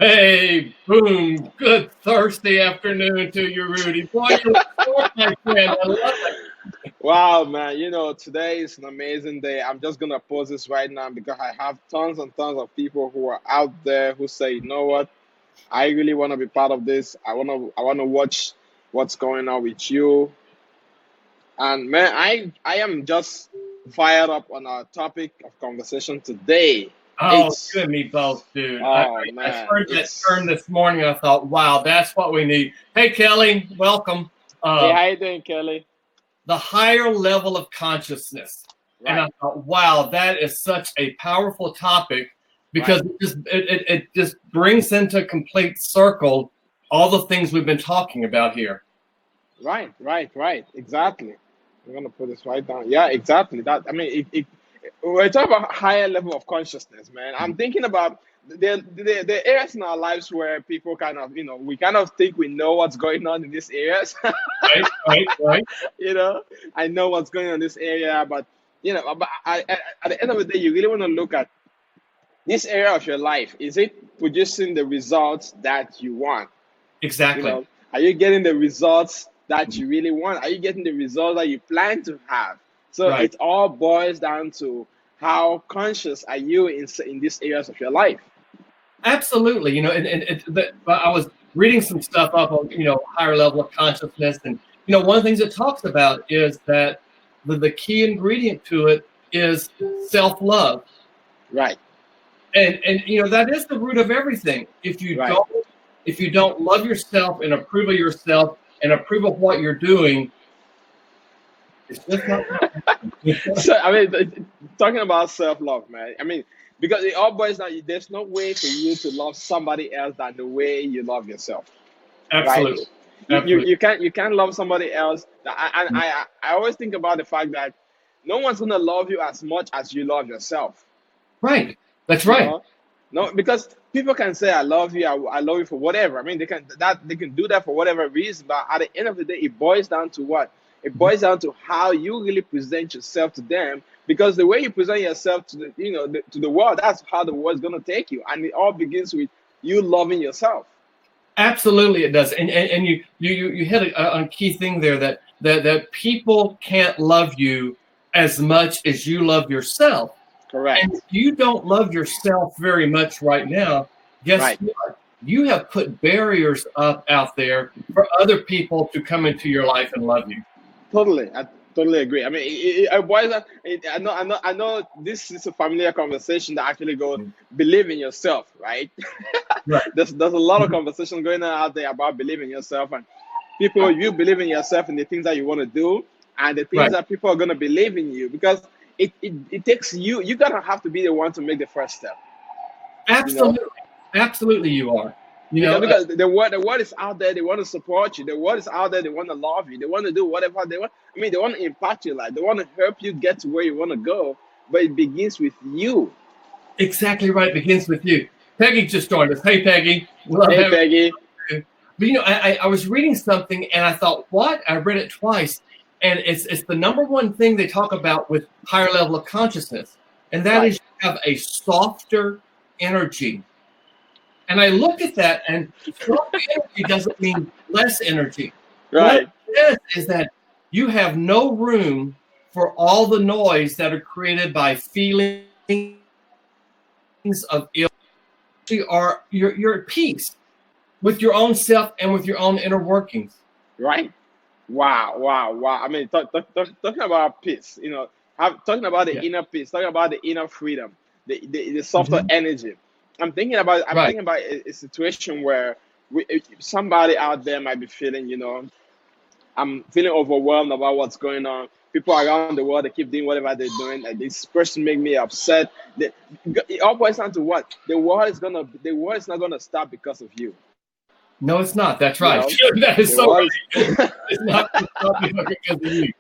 Hey, boom. Good Thursday afternoon to you, Rudy. Boy, you're short, my friend. I love it. Wow, man, today is an amazing day. I'm just gonna pause this right now because I have tons and tons of people who are out there who say, you know what, I really wanna be part of this. I wanna watch what's going on with you. And man, I am just fired up on our topic of conversation today. Oh, you It's and me both, dude. oh I man, heard that term it's this morning. I thought, wow, that's what we need. Hey, Kelly, welcome. hey, Uh, how you doing, Kelly? the higher level of consciousness. And I Right, thought, wow, that is such a powerful topic because right, it just brings into complete circle all the things we've been talking about here. right. Exactly. I'm gonna put this right down. Yeah, exactly. That I mean, we're talking about higher level of consciousness, man. I'm thinking about the areas in our lives where people kind of, we kind of think we know what's going on in these areas. Right, right, right. you know, I know what's going on in this area, but at the end of the day, you really want to look at this area of your life. Is it producing the results that you want? You Exactly. know, are you getting the results that you really want? Are you getting the results that you plan to have? So Right. it all boils down to how conscious are you in these areas of your life. Absolutely. But I was reading some stuff up on, higher level of consciousness. And, one of the things it talks about is that the key ingredient to it is self-love. Right, And that is the root of everything. right. If you don't love yourself and approve of yourself and approve of what you're doing, it's just not So I mean, talking about self love, man. I mean, because it all boils down. There's no way for you to love somebody else than the way you love yourself, right? absolutely. Absolutely. You can't love somebody else. I always think about the fact that no one's gonna love you as much as you love yourself. Right. That's You right. know, no, because people can say I love you, I love you for whatever. I mean, they can do that for whatever reason, but at the end of the day, it boils down to what? It boils down to how you really present yourself to them. Because the way you present yourself to to the world, that's how the world's gonna take you, and it all begins with you loving yourself. Absolutely, it does. And you hit a key thing there that people can't love you as much as you love yourself. And if Correct. you don't love yourself very much right now, guess Right. what? You have put barriers up out there for other people to come into your life and love you. Totally, I totally agree. I mean, why is that? I know. This is a familiar conversation that actually goes, believe in yourself, right? Right. There's a lot of conversation going on out there about believing in yourself, and people, you believe in yourself and the things that you want to do, and the things Right. that people are gonna believe in you, because it takes you. You gotta have to be the one to make the first step. You know, Absolutely. Absolutely, you are. You because know, because the word is out there. They want to support you. The word is out there. They want to love you. They want to do whatever they want. I mean, they want to impact your life. They want to help you get to where you want to go. But it begins with you. exactly right. It begins with you. Peggy just joined us. Hey, Peggy. Love Hey, having Peggy. you. But I was reading something and I thought, what? I read it twice, and it's the number one thing they talk about with higher level of consciousness, and that Right, is you have a softer energy. And I looked at that, and softer energy doesn't mean less energy. What right, it is that you have no room for all the noise that are created by feelings of ill. You are you're at peace with your own self and with your own inner workings. right. Wow. I mean, talking about peace. Talking about the Yeah. inner peace. Talking about the inner freedom. The softer Mhm. energy. I'm Right. thinking about a situation where somebody out there might be feeling, I'm feeling overwhelmed about what's going on. People around the world, they keep doing whatever they're doing. Like, this person make me upset. It all boils down to what? The world is not gonna stop because of you. No, it's not. That's You right. know, That is the so world is right. It's not because of you.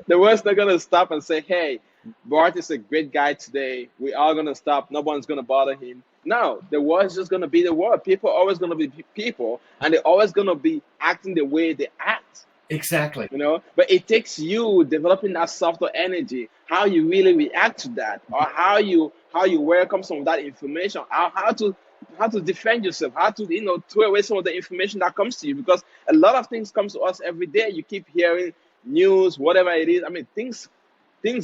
the world's not gonna stop and say, "Hey, Bart is a great guy today. We are gonna stop. No one's gonna bother him." No, the world is just gonna be the world. People are always gonna be people, and they're always gonna be acting the way they act. Exactly. But it takes you developing that softer energy, how you really react to that, or how you welcome some of that information, how to to defend yourself, how to throw away some of the information that comes to you, because a lot of things comes to us every day. You keep hearing news, whatever it is. I mean, things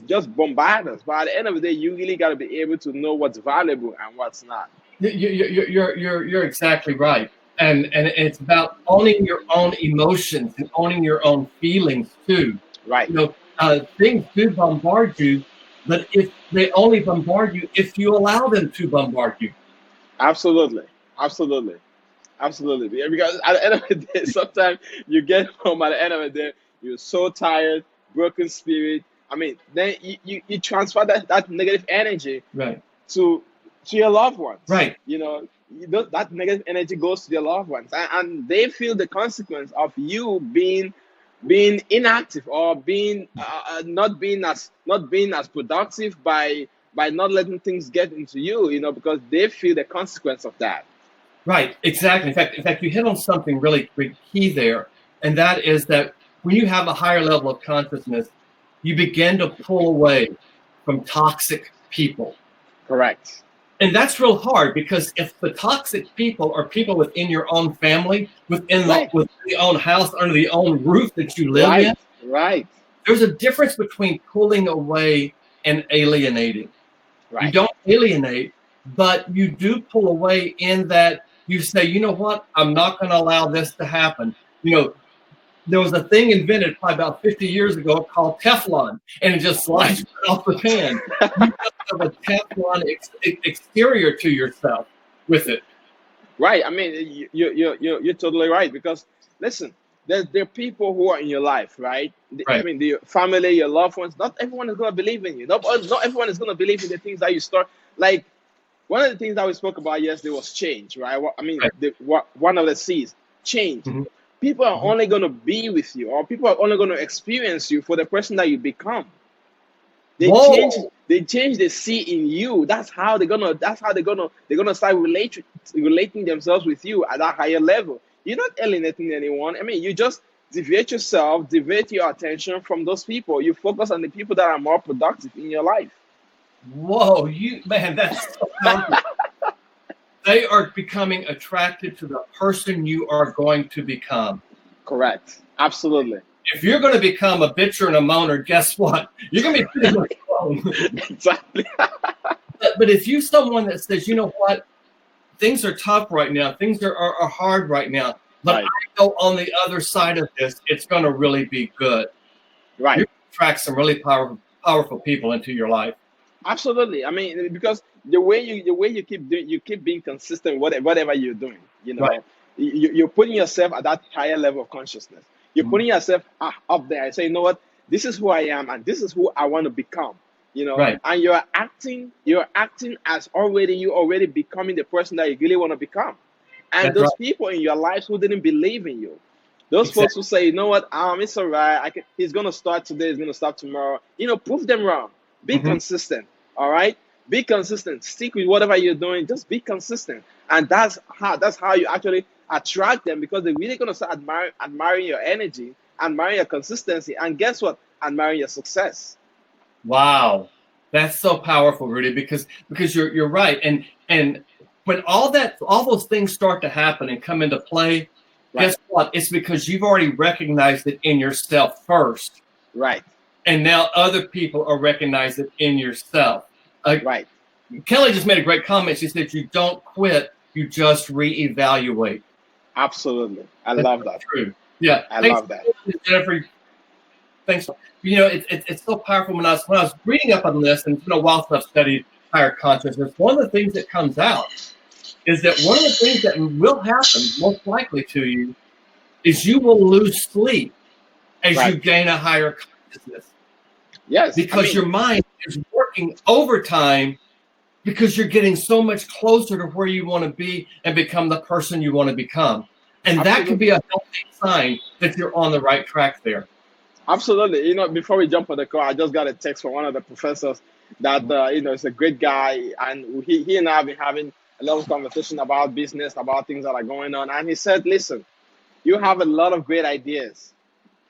just bombard us. But at the end of the day, you really got to be able to know what's valuable and what's not. You're exactly right, and it's about owning your own emotions and owning your own feelings too. Right. Things do bombard you, but if they only bombard you if you allow them to bombard you. Absolutely. Absolutely. Absolutely. Because at the end of the day, sometimes you get home at the end of the day, you're so tired, broken spirit. I mean, then you transfer that negative energy Right. to your loved ones. Right. That negative energy goes to your loved ones, and they feel the consequence of you being inactive, or being not being as productive by not letting things get into you, because they feel the consequence of that. Right, exactly. In fact, you hit on something really key there, and that is that when you have a higher level of consciousness, you begin to pull away from toxic people. Correct. And that's real hard, because if the toxic people are people within your own family, within Right. the own house, under the own roof that you live Right. in, Right. there's a difference between pulling away and alienating. You Right. don't alienate, but you do pull away in that you say, you know what, I'm not going to allow this to happen. There was a thing invented probably about 50 years ago called Teflon, and it just slides right off the pan. You have a Teflon exterior to yourself with it. Right. I mean, you're totally right, because listen, there are people who are in your life, right? I Right. mean, the family, your loved ones. Not everyone is going to believe in you. Not everyone is going to believe in the things that you start. Like, one of the things that we spoke about yesterday was change, right? I mean, Right. one of the C's, change. Mhm. People are Mhm. only going to be with you, or people are only going to experience you for the person that you become. They change. Whoa. They change the C in you. That's how they're gonna. They're gonna start relating themselves with you at that higher level. You're not alienating anyone. I mean, you just deviate yourself, deviate your attention from those people. You focus on the people that are more productive in your life. Whoa, man, that's so powerful. They are becoming attracted to the person you are going to become. Correct. Absolutely. If you're going to become a bitcher and a moaner, guess what? You're going to be pretty much alone. Exactly. But if you're someone that says, you know what, things are tough right now, things are hard right now, but Right. I know on the other side of this, it's going to really be good. Right. You attract some really powerful people into your life. Absolutely. I mean, because the way you keep being consistent with whatever you're doing. Right. You're putting yourself at that higher level of consciousness. You're Mhm. putting yourself up there and say, you know what, this is who I am, and this is who I want to become. Right. And you're acting as you already becoming the person that you really want to become. And That's those right. people in your lives who didn't believe in you, those Exactly. folks who say, you know what, it's all right. He's gonna start today. He's gonna stop tomorrow. Prove them wrong. Be Mhm. consistent. All right. Be consistent. Stick with whatever you're doing. Just be consistent, and that's how you actually attract them, because they're really gonna start admiring your energy, admiring your consistency, and guess what? Admiring your success. Wow, that's so powerful, Rudy, because you're right, and when all those things start to happen and come into play, Right. guess what? It's because you've already recognized it in yourself first, Right. and now other people are recognizing it in yourself. Right. Kelly just made a great comment. She said, "You don't quit; you just reevaluate." Absolutely. I That's love so that. true. Yeah, I thanks, love that. Jeffrey. Thanks. It's so powerful. When I was reading up on this, and whilst I've studied higher consciousness, one of the things that comes out is that one of the things that will happen, most likely to you, is you will lose sleep as you Right. gain a higher consciousness, Yes. because your mind is working overtime, because you're getting so much closer to where you want to be and become the person you want to become. And that could be a healthy sign that you're on the right track there. Absolutely. Before we jump on the call, I just got a text from one of the professors that is a great guy, and he and I have been having a lot of conversation about business, about things that are going on. And he said, "Listen, you have a lot of great ideas.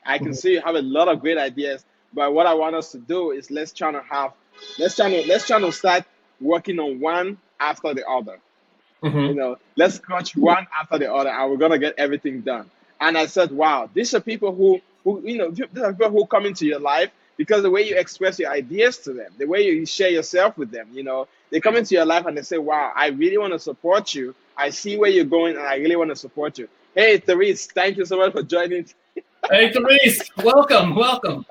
I can see you have a lot of great ideas, but what I want us to do is let's try to start working on one after the other. You know, let's crush one after the other, and we're gonna get everything done. And I said, wow, these are people who you know, these are people who come into your life because the way you express your ideas to them, the way you share yourself with them, you know, they come into your life and they say, wow, I really want to support you. I see where you're going, and I really want to support you. Hey, Therese, thank you so much for joining. Hey, Therese, welcome, welcome.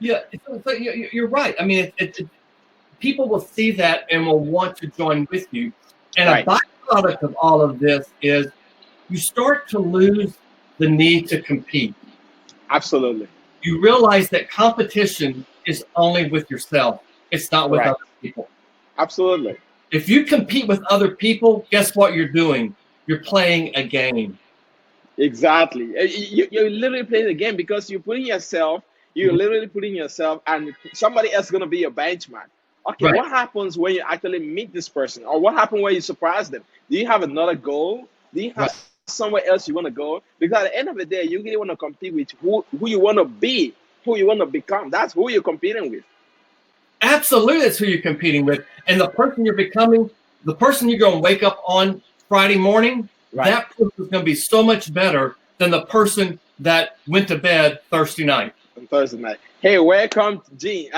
Yeah, so you're right. I mean, people will see that and will want to join with you. And a byproduct of all of this is you start to lose the need to compete. Absolutely. You realize that competition is only with yourself. It's not with other people. Absolutely. If you compete with other people, guess what you're doing? You're playing a game. Exactly. You're literally playing a game because you're putting yourself, literally putting yourself, and somebody else is going to be your benchmark. Okay, what happens when you actually meet this person? Or what happens when you surprise them? Do you have another goal? Do you have somewhere else you want to go? Because at the end of the day, you really want to compete with who you want to be, who you want to become. That's who you're competing with. Absolutely, that's who you're competing with. And the person you're becoming, the person you're going to wake up on Friday morning, that person is going to be so much better than the person that went to bed Thursday night. Hey, welcome, Gene.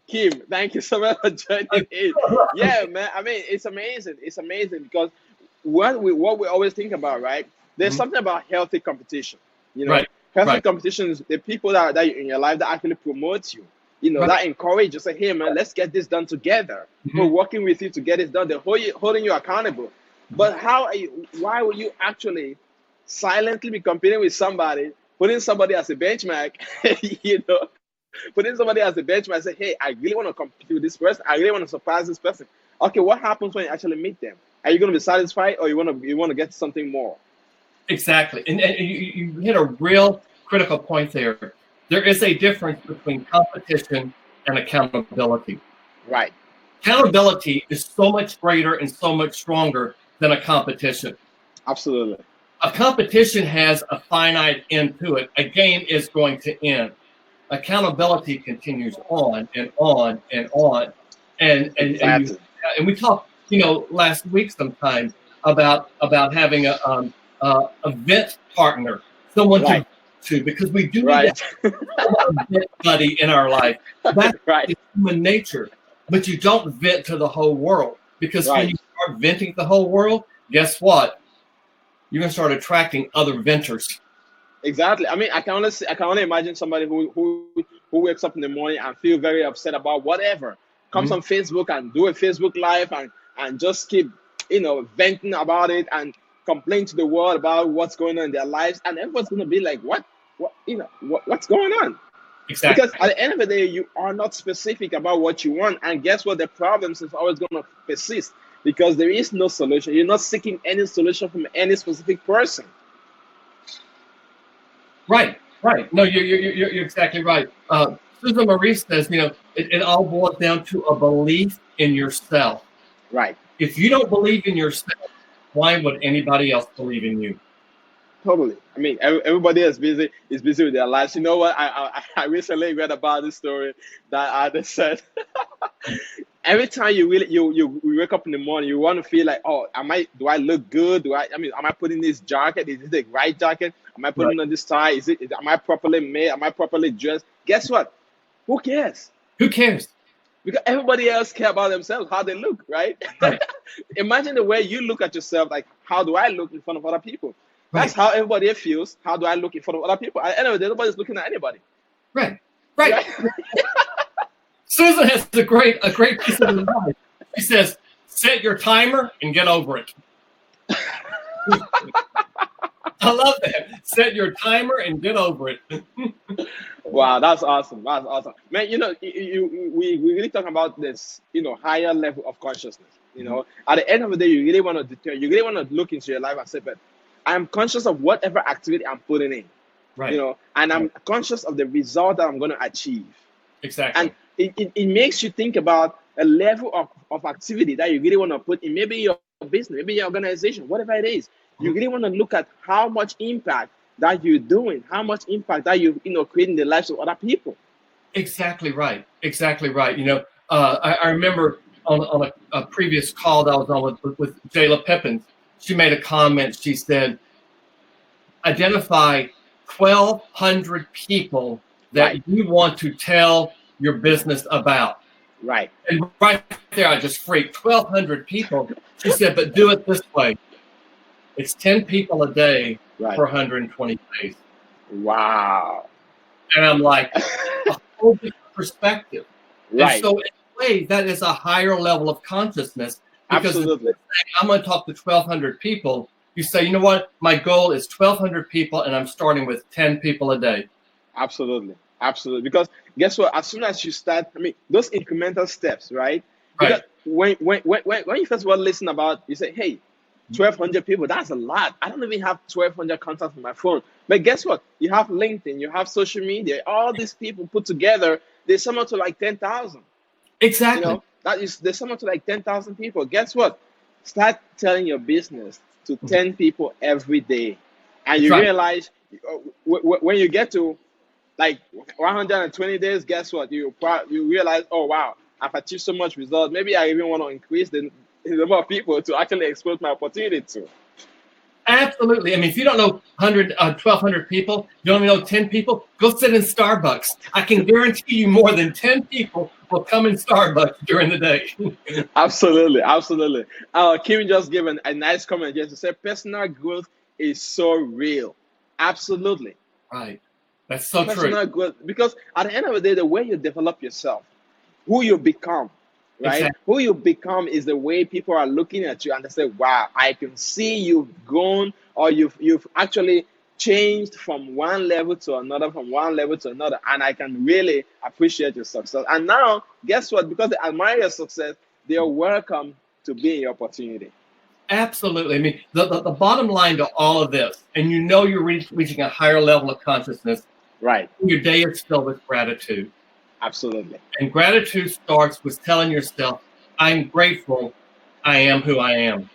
Kim, thank you so much for joining in. Yeah, man. I mean, it's amazing. It's amazing because what we always think about, right? There's something about healthy competition. You know, healthy competition is the people that are in your life that actually promote you. You know, that encourage you. Say, hey, man, let's get this done together. We're working with you to get it done. They're holding you accountable. But why would you actually silently be competing with somebody, putting somebody as a benchmark, you know, putting somebody as a benchmark and say, hey, I really want to compete with this person. I really want to surpass this person. Okay, what happens when you actually meet them? Are you going to be satisfied, or you want to get something more? Exactly. And you hit a real critical point there. There is a difference between competition and accountability. Right. Accountability is so much greater and so much stronger than a competition. Absolutely. A competition has a finite end to it. A game is going to end. Accountability continues on and on and on. And we talked, you know, last week sometime about having a vent partner, someone to because we do need a vent buddy in our life. That's human nature. But you don't vent to the whole world, because when you start venting the whole world, guess what? You're gonna start attracting other venters. Exactly. I mean, I can only imagine somebody who wakes up in the morning and feel very upset about whatever, comes on Facebook and do a Facebook Live and just keep, you know, venting about it and complain to the world about what's going on in their lives, and everyone's gonna be like, what's going on? Exactly. Because at the end of the day, you are not specific about what you want, and guess what? The problems is always going to persist because there is no solution. You're not seeking any solution from any specific person. Right. No, you're exactly right. Susan Marie says, you know, it all boils down to a belief in yourself. Right. If you don't believe in yourself, why would anybody else believe in you? Totally. I mean, everybody is busy with their lives. You know what? I recently read about this story that I said every time you wake up in the morning, you want to feel like, oh, do I look good? Am I putting this jacket? Is it the right jacket? Am I putting on this tie? Am I properly made? Am I properly dressed? Guess what? Who cares? Who cares? Because everybody else care about themselves, how they look, right? Imagine the way you look at yourself, like, how do I look in front of other people? That's how everybody feels. How do I look in front of other people? At the end of the day, nobody's looking at anybody. Right. Susan has a great piece of advice. She says, set your timer and get over it. I love that. Set your timer and get over it. Wow, that's awesome. That's awesome. Man, you know, we really talk about this, you know, higher level of consciousness. You know, at the end of the day, you really want to look into your life and say, but I'm conscious of whatever activity I'm putting in, you know, and I'm conscious of the result that I'm going to achieve. Exactly. And it makes you think about a level of activity that you really want to put in, maybe your business, maybe your organization, whatever it is. You really want to look at how much impact that you're doing, how much impact that you creating the lives of other people. Exactly right. You know, I remember on a previous call that I was on with Jayla Pippins. She made a comment. She said, identify 1,200 people that Right. you want to tell your business about. Right. And right there, I just freaked. 1,200 people. She said, but do it this way. It's 10 people a day Right. for 120 days. Wow. And I'm like, a whole different perspective. Right. And so in a way, that is a higher level of consciousness. Because Absolutely. I'm going to talk to 1,200 people. You say, you know what? My goal is 1,200 people, and I'm starting with 10 people a day. Absolutely. Absolutely. Because guess what? As soon as you start, I mean, those incremental steps, right? Because when you first of all listen about, you say, hey, 1,200 people, that's a lot. I don't even have 1,200 contacts on my phone. But guess what? You have LinkedIn, you have social media, all these people put together, they sum up to like 10,000. Exactly. You know, they sum up to like 10,000 people. Guess what? Start telling your business to 10 people every day. And you realize when you get to like 120 days, guess what? You realize, oh, wow, I've achieved so much results. Maybe I even want to increase the number of people to actually expose my opportunity to. Absolutely. I mean, if you don't know 1,200 people, you don't even know 10 people, go sit in Starbucks. I can guarantee you more than 10 people will come in Starbucks during the day. Absolutely. Absolutely. Kim just gave a nice comment just to say personal growth is so real. Absolutely. Right. That's so personal true. growth, because at the end of the day, the way you develop yourself, who you become, right? Exactly. Who you become is the way people are looking at you and they say, wow, I can see you've grown, or you've actually changed from one level to another, and I can really appreciate your success. And now, guess what? Because they admire your success, they are welcome to be in your opportunity. Absolutely. I mean, the bottom line to all of this, and you know you're reaching a higher level of consciousness, right? Your day is filled with gratitude. Absolutely. And gratitude starts with telling yourself, I'm grateful, I am who I am.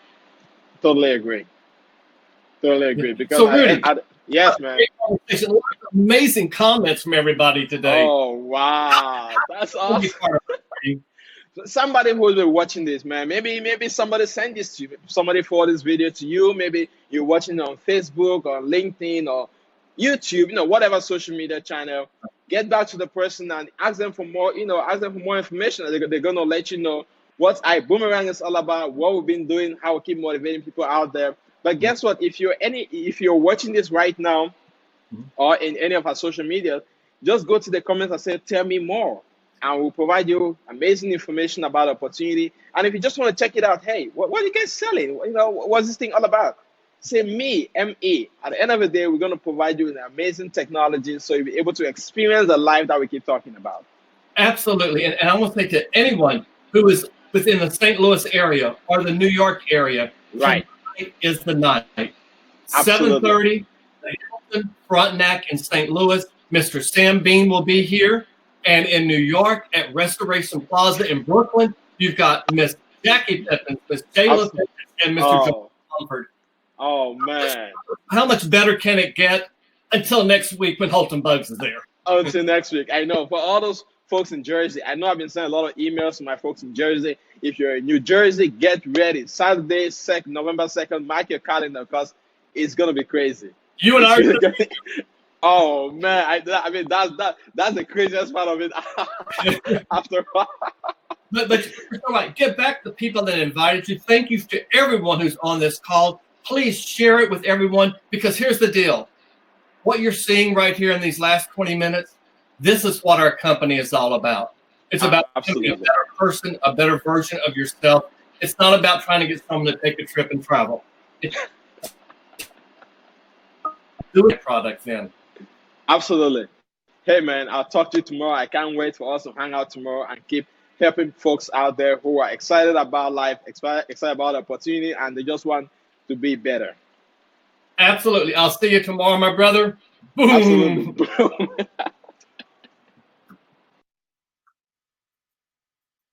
Totally agree. Totally agree. Because so, Rudy, yes, man. Amazing comments from everybody today. Oh, wow. That's awesome. Somebody who will be watching this, man, maybe somebody send this to you. Somebody forward this video to you. Maybe you're watching it on Facebook or LinkedIn or YouTube, whatever social media channel. Get back to the person and ask them for more, information. They're going to let you know what iBoomerang is all about, what we've been doing, how we keep motivating people out there. But guess what? If you're watching this right now or in any of our social media, just go to the comments and say, tell me more. And we'll provide you amazing information about opportunity. And if you just want to check it out, hey, what are you guys selling? What's this thing all about? Say me, M-E. At the end of the day, we're going to provide you with amazing technology so you'll be able to experience the life that we keep talking about. Absolutely. And I want to say to anyone who is within the St. Louis area or the New York area, right, tonight is the night. 7:30, the Hilton Frontenac in St. Louis. Mr. Sam Bean will be here. And in New York at Restoration Plaza in Brooklyn, you've got Miss Jackie Pippins, Miss Jayla Pippins, and Mr. John Mumford. Oh, man. How much better can it get until next week when Holton Bugs is there? Until next week. I know. For all those folks in Jersey, I know I've been sending a lot of emails to my folks in Jersey. If you're in New Jersey, get ready. Saturday, November 2nd, mark your calendar because it's going to be crazy. You and I are Oh, man. I mean, that's the craziest part of it. After all. But you're right. Get back to the people that invited you. Thank you to everyone who's on this call. Please share it with everyone, because here's the deal. What you're seeing right here in these last 20 minutes, this is what our company is all about. It's about becoming a better person, a better version of yourself. It's not about trying to get someone to take a trip and travel. Do a product then. Absolutely. Hey, man, I'll talk to you tomorrow. I can't wait for us to hang out tomorrow and keep helping folks out there who are excited about life, excited about opportunity, and they just want to be better. Absolutely. I'll see you tomorrow, my brother. Boom. Absolutely. Boom.